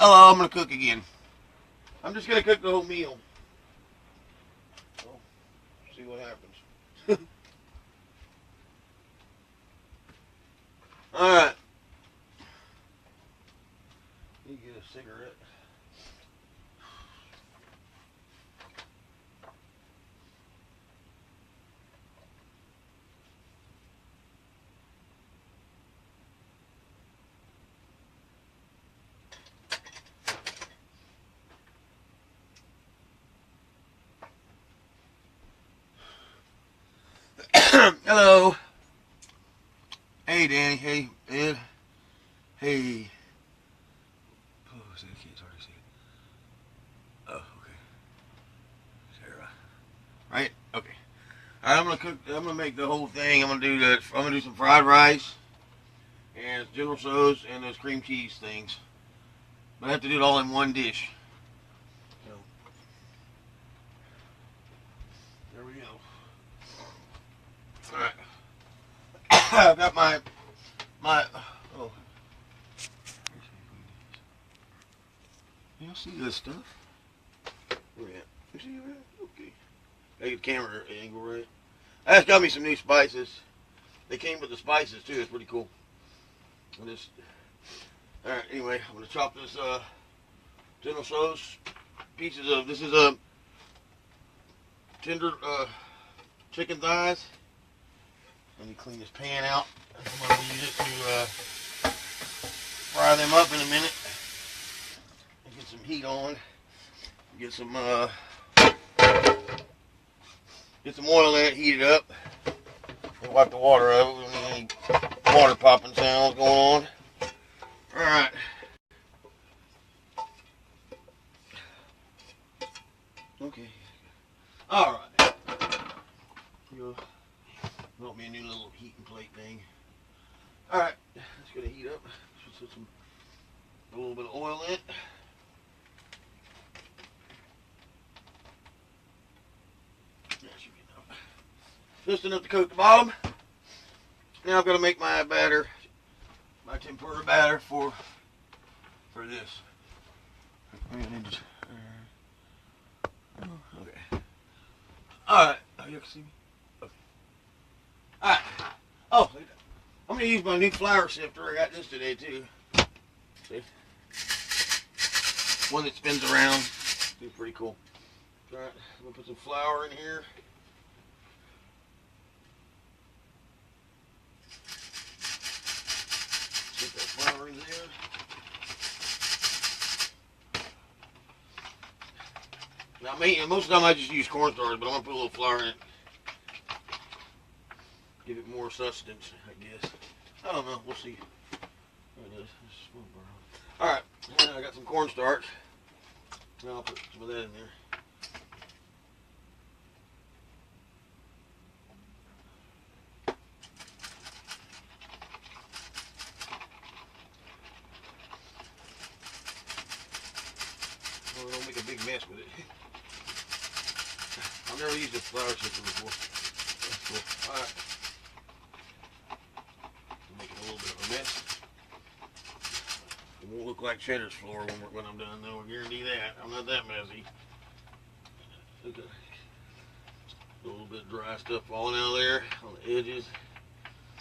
Hello, I'm gonna cook again. I'm just gonna cook the whole meal. So, see what happens. Alright. You get a cigarette. Hello. Hey, Danny. Hey, Ed. Hey. Oh, see, I can't hardly see it. Oh, okay. Sarah. Right? Okay. Alright, I'm gonna cook. I'm gonna make the whole thing. I'm gonna do that. I'm gonna do some fried rice and General Tso's and those cream cheese things. But I have to do it all in one dish. So, there we go. Alright. I've got my. Oh. Y'all see this stuff? Where at? You see that? Okay. I get the camera angle right. I just got me some new spices. They came with the spices too. It's pretty cool. Alright, anyway, I'm gonna chop this General Tso's pieces of, this is a tender chicken thighs. Let me clean this pan out. I'm gonna use it to fry them up in a minute. Get some heat on. Get some oil in it, heat it up. And wipe the water out. We don't need any water popping sounds going on. Alright. Okay. Alright. You'll want me a new little heating plate thing. Alright. It's gonna heat up. Just put a little bit of oil in it. Just enough to coat the bottom. Now I've got to make my batter, my tempura batter for this. Okay. Alright. Oh, you can see me? Okay. Alright. Oh, I'm going to use my new flour sifter. I got this today too. See? One that spins around. It's pretty cool. Alright. I'm going to put some flour in here. Put that flour in there. Now, most of the time I just use cornstarch, but I'm going to put a little flour in it. Give it more sustenance, I guess. I don't know. We'll see. There it is. Alright. I got some cornstarch. Now I'll put some of that in there. Don't make a big mess with it. I've never used a flour sifter before. That's cool. Alright. Make it a little bit of a mess. It won't look like Cheddar's floor when I'm done, though. I guarantee that. I'm not that messy. Okay. A little bit of dry stuff falling out of there on the edges.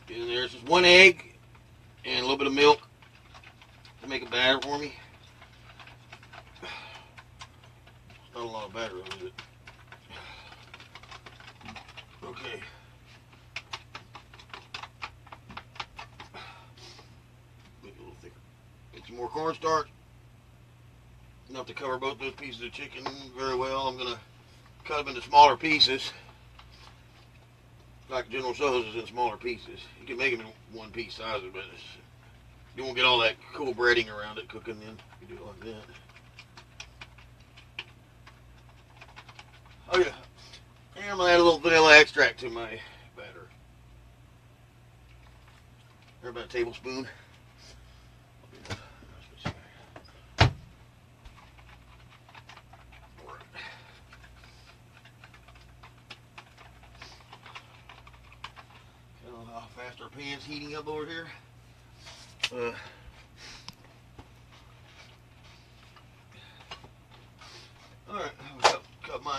Get in there. It's just one egg and a little bit of milk to make a batter for me. Not a lot of batter on it. Okay. Make it a little thicker. Get some more cornstarch. Enough to cover both those pieces of chicken very well. I'm going to cut them into smaller pieces. Like General Tso's is in smaller pieces. You can make them in one piece sizes, but you won't get all that cool breading around it cooking then. You do it like that. Oh yeah, and I'm going to add a little vanilla extract to my batter. Or about a tablespoon. I don't know how fast our pan's heating up over here. Alright, cut my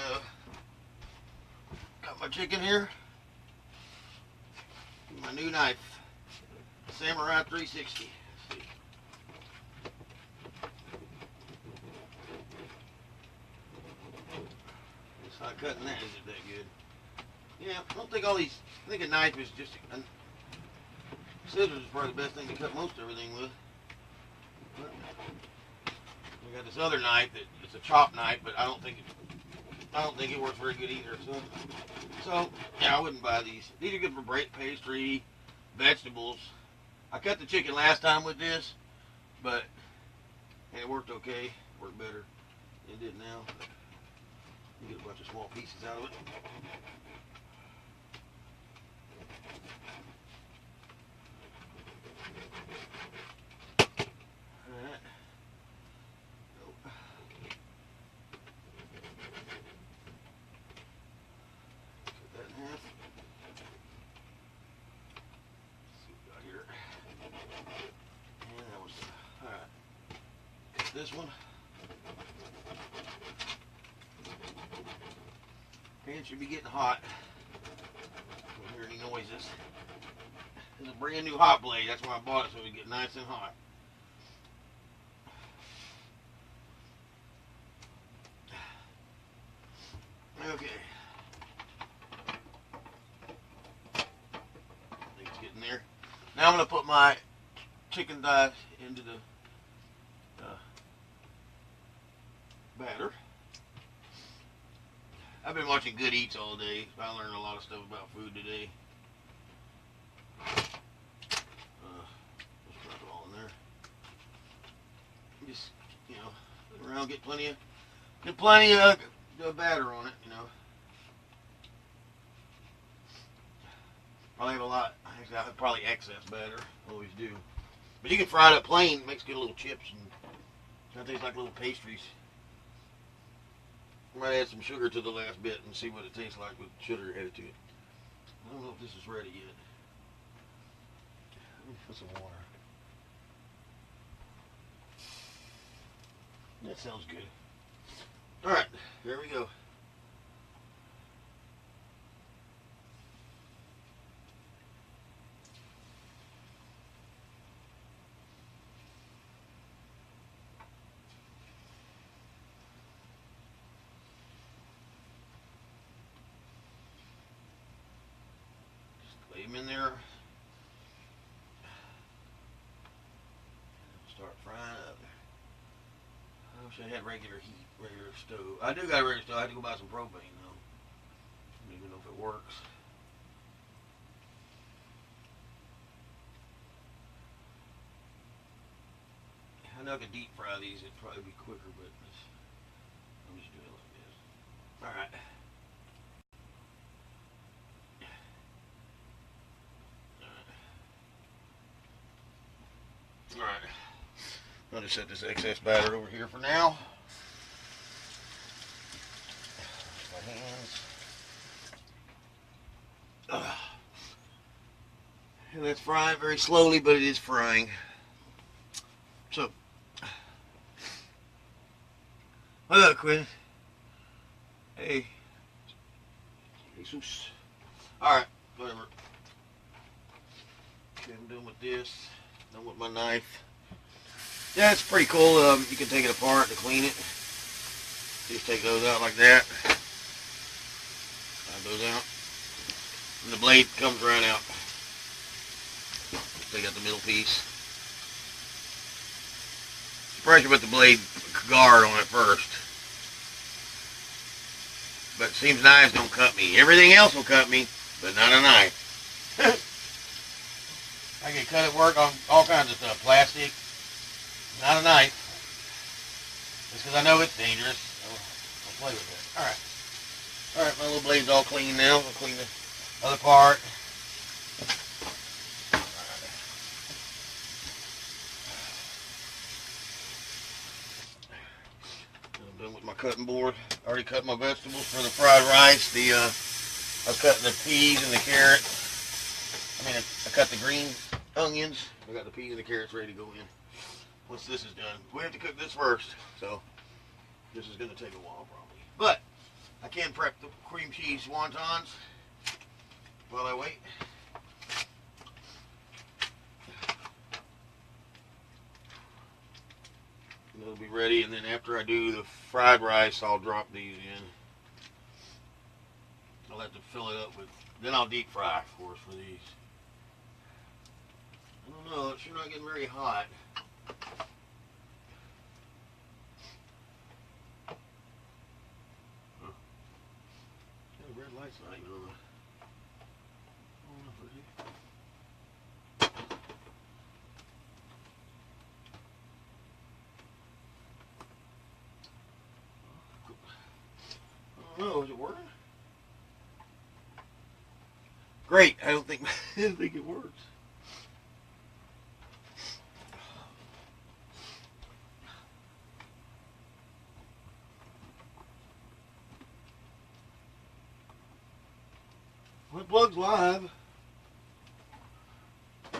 chicken here. My new knife. Samurai 360. Let's see. It's not cutting that, is it that good? Yeah, I don't think I think a knife is just, scissors is probably the best thing to cut most everything with. But we got this other knife that it's a chop knife, but I don't think it works very good either. So yeah, I wouldn't buy these. These are good for pastry, vegetables. I cut the chicken last time with this, and it worked okay. Worked better than it did now. You get a bunch of small pieces out of it. Alright. Nope. Cut that in half. Let's see what we got here. And that was alright. Cut this one. Pan should be getting hot. Don't hear any noises. It's a brand new hot blade. That's why I bought it, so it would get nice and hot. Okay. I think it's getting there. Now I'm going to put my chicken thighs into the batter. I've been watching Good Eats all day. I learned a lot of stuff about food today. Just drop it all in there. Just, put around, get plenty of batter on it, Probably have a lot. Actually, I have probably excess batter. Always do. But you can fry it up plain. It makes good little chips and kind of tastes like little pastries. I might add some sugar to the last bit and see what it tastes like with sugar added to it. I don't know if this is ready yet. Let me put some water. That sounds good. Alright, here we go. Lay them in there. Start frying up. I wish I had regular heat, regular stove. I do got a regular stove. I have to go buy some propane though. I don't even know if it works. I know I could deep fry these. It'd probably be quicker, but I'm just doing it like this. All right. Alright, I'll just set this excess batter over here for now. My hands. And that's frying very slowly, but it is frying. So, hello, Quinn. Hey. Jesus. Alright, whatever. Okay, I'm done with this. Done with my knife. Yeah, it's pretty cool. You can take it apart to clean it. Just take those out like that. Slide those out. And the blade comes right out. Take out the middle piece. Surprised you put the blade guard on it first. But it seems knives don't cut me. Everything else will cut me, but not a knife. I get cut at work on all kinds of stuff. Plastic, not a knife. Just because I know it's dangerous, I'll play with it. Alright. Alright, my little blade's all clean now. I'll clean the other part. I'm done with my cutting board. I already cut my vegetables for the fried rice. I was cutting the peas and the carrots. I cut the green onions. I got the peas and the carrots ready to go in. Once this is done, we have to cook this first. So This is going to take a while probably. But I can prep the cream cheese wontons while I wait. And it'll be ready, and then after I do the fried rice, I'll drop these in. I'll have to fill it up with, then I'll deep fry, of course, for these. I don't know, it's sure not getting very hot. Huh. Yeah, the red light's not even on the, I don't know if it is. I don't know, is it working? Great, I don't think it works. Well, it plugs live. I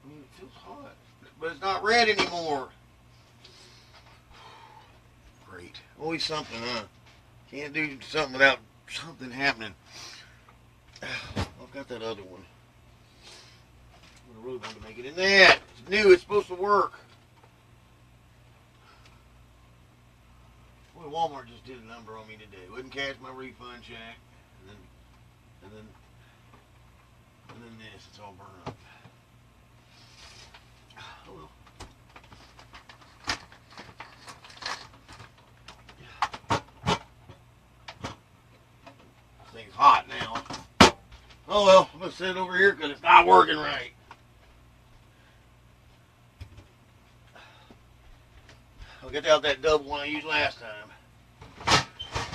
mean, it feels hot, but it's not red anymore. Great. Always something, huh? Can't do something without something happening. I've got that other one. I'm really going to make it in that. It's new. It's supposed to work. Boy, Walmart just did a number on me today. Wouldn't cash my refund check, and then this. It's all burned up. Oh well. This thing's hot now. Oh well, I'm gonna set it over here because it's not working right. I'll get out that double one I used last time. I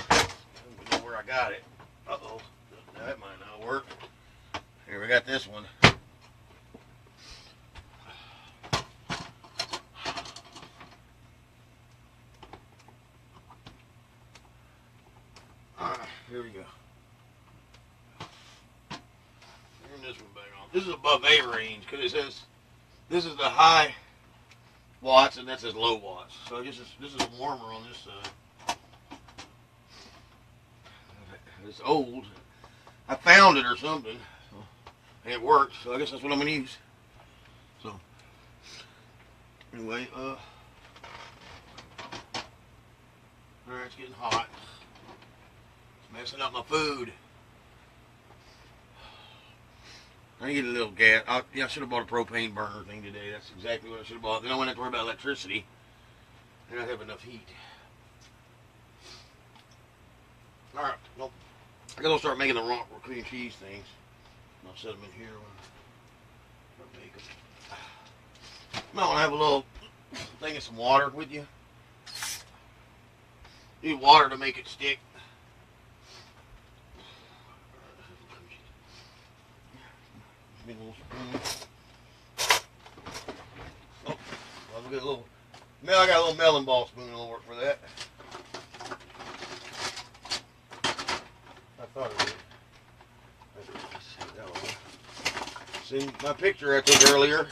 don't know where I got it. Uh-oh. That might not work. Here, we got this one. Alright, here we go. Turn this one back on. This is a buffet range because it says this is the high watts and that says low watts. So this is warmer on this side. It's old. I found it or something. And it worked, so I guess that's what I'm gonna use. So anyway, alright, it's getting hot. It's messing up my food. I need to get a little gas. I should have bought a propane burner thing today. That's exactly what I should have bought. Then I wouldn't have to worry about electricity. And I'd have enough heat. Alright, well, I gotta start making the raw cream cheese things. I'll set them in here when I make them. Might want to have a little thing of some water with you. You need water to make it stick. Oh, I'll get a little. I got a little melon ball spoon that'll work for that. I thought it would. See my picture I took earlier.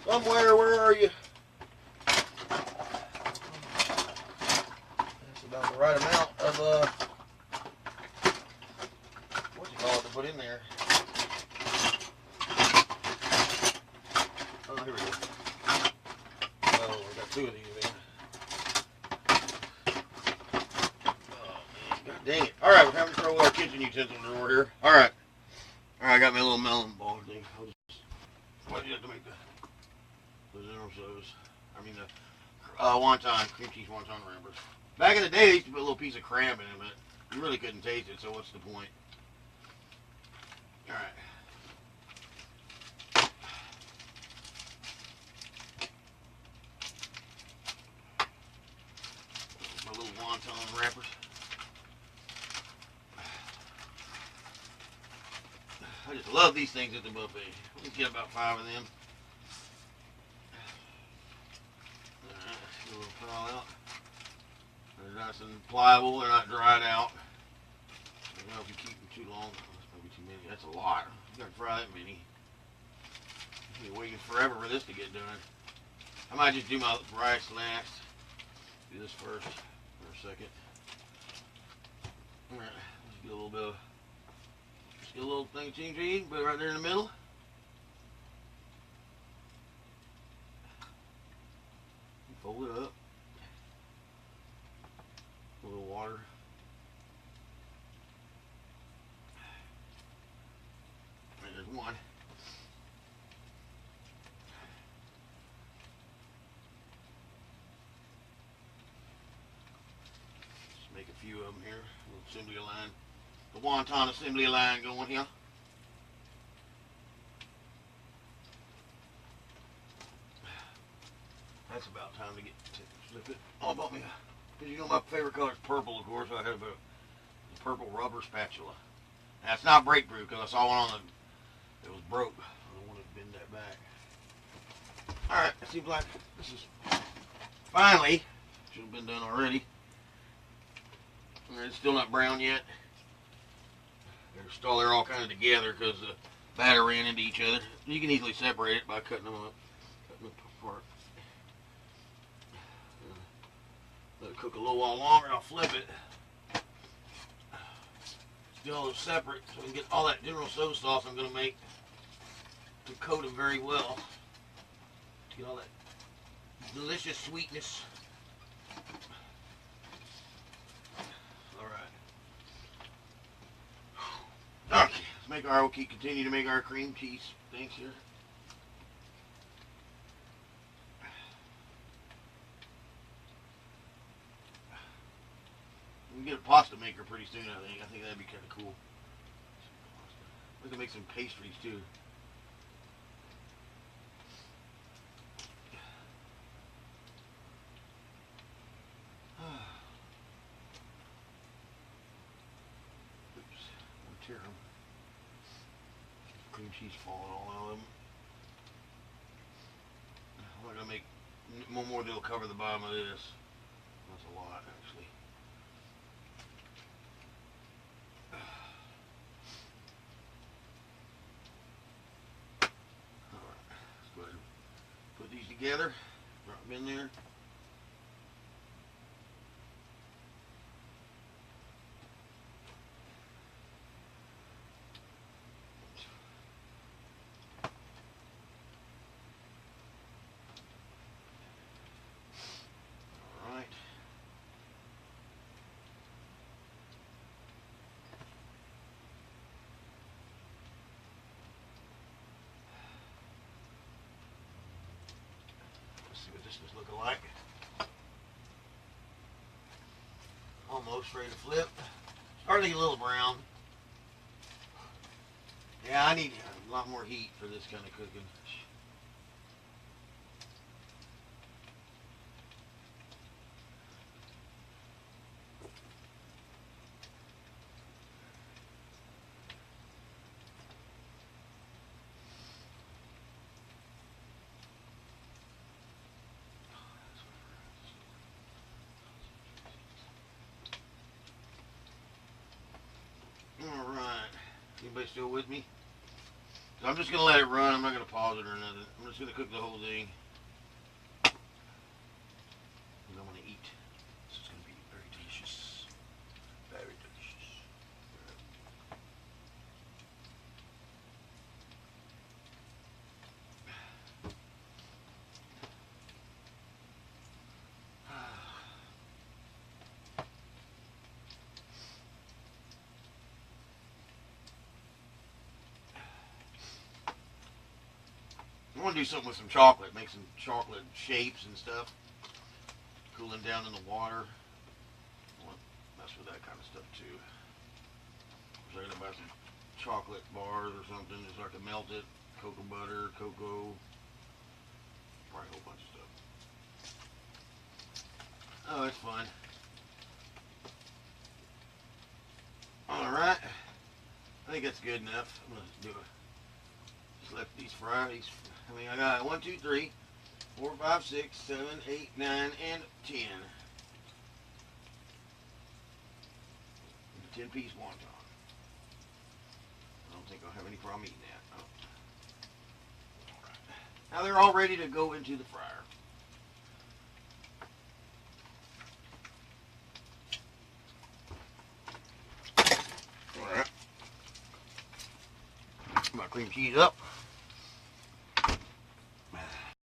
Somewhere, where are you? That's about the right amount of what you call it to put in there. Oh, here we go. Oh, we got two of these in. Oh man, god dang it! All right, we're having to throw our kitchen utensil drawer here. All right, I got my little melon ball thing. I'll just, what do you have to make the I mean the wonton, cream cheese wonton wrappers. Back in the day, they used to put a little piece of crab in it, but you really couldn't taste it, so what's the point? Alright. My little wonton wrappers. I just love these things at the buffet. We get about 5 of them. A little pile out. They're nice and pliable. They're not dried out. I don't know if you keep them too long. That's probably too many. That's a lot. You gotta fry that many. You're waiting forever for this to get done. I might just do my rice last. Do this first for a second. Alright, let's get a little bit of, just get a little thing of cheese, put it right there in the middle. Fold it up. A little water. There's one. Just make a few of them here. A little assembly line. The wonton assembly line going here. That's about time to get to flip it all about me. Because you know my favorite color is purple, of course. So I had a purple rubber spatula. Now it's not break proof because I saw one on the. It was broke. I don't want to bend that back. Alright, it seems like this is finally, should have been done already. It's still not brown yet. They're all kind of together because the batter ran into each other. You can easily separate it by cutting them up, cutting them apart. Let it cook a little while longer. I'll flip it. Get all those separate so we can get all that General Soda sauce I'm going to make to coat them very well. To get all that delicious sweetness. Alright. Okay, we'll continue to make our cream cheese things here. We can get a pasta maker pretty soon, I think. I think that'd be kind of cool. We can make some pastries too. Oops, I'm gonna tear them. Cream cheese falling all out of them. I'm gonna make one more that'll cover the bottom of this. That's a lot, actually. Alright, let's go ahead and put these together. Drop them in there. See what this is looking like. Almost ready to flip. Starting to get a little brown. Yeah, I need a lot more heat for this kind of cooking. Alright. Anybody still with me? So I'm just going to let it run. I'm not going to pause it or nothing. I'm just going to cook the whole thing. And I'm going to eat. This is going to be very delicious. Very delicious. I want to do something with some chocolate, make some chocolate shapes and stuff. Cooling down in the water. I want to mess with that kind of stuff too. I was thinking about some chocolate bars or something, just like to melt it. Cocoa butter, cocoa, probably a whole bunch of stuff. Oh, that's fun. Alright. I think that's good enough. I'm going to do it. Just let these fry. I got 1, 2, 3, 4, 5, 6, 7, 8, 9, and 10. 10-piece wonton. I don't think I'll have any problem eating that. Oh. Alright. Now they're all ready to go into the fryer. My cream cheese up.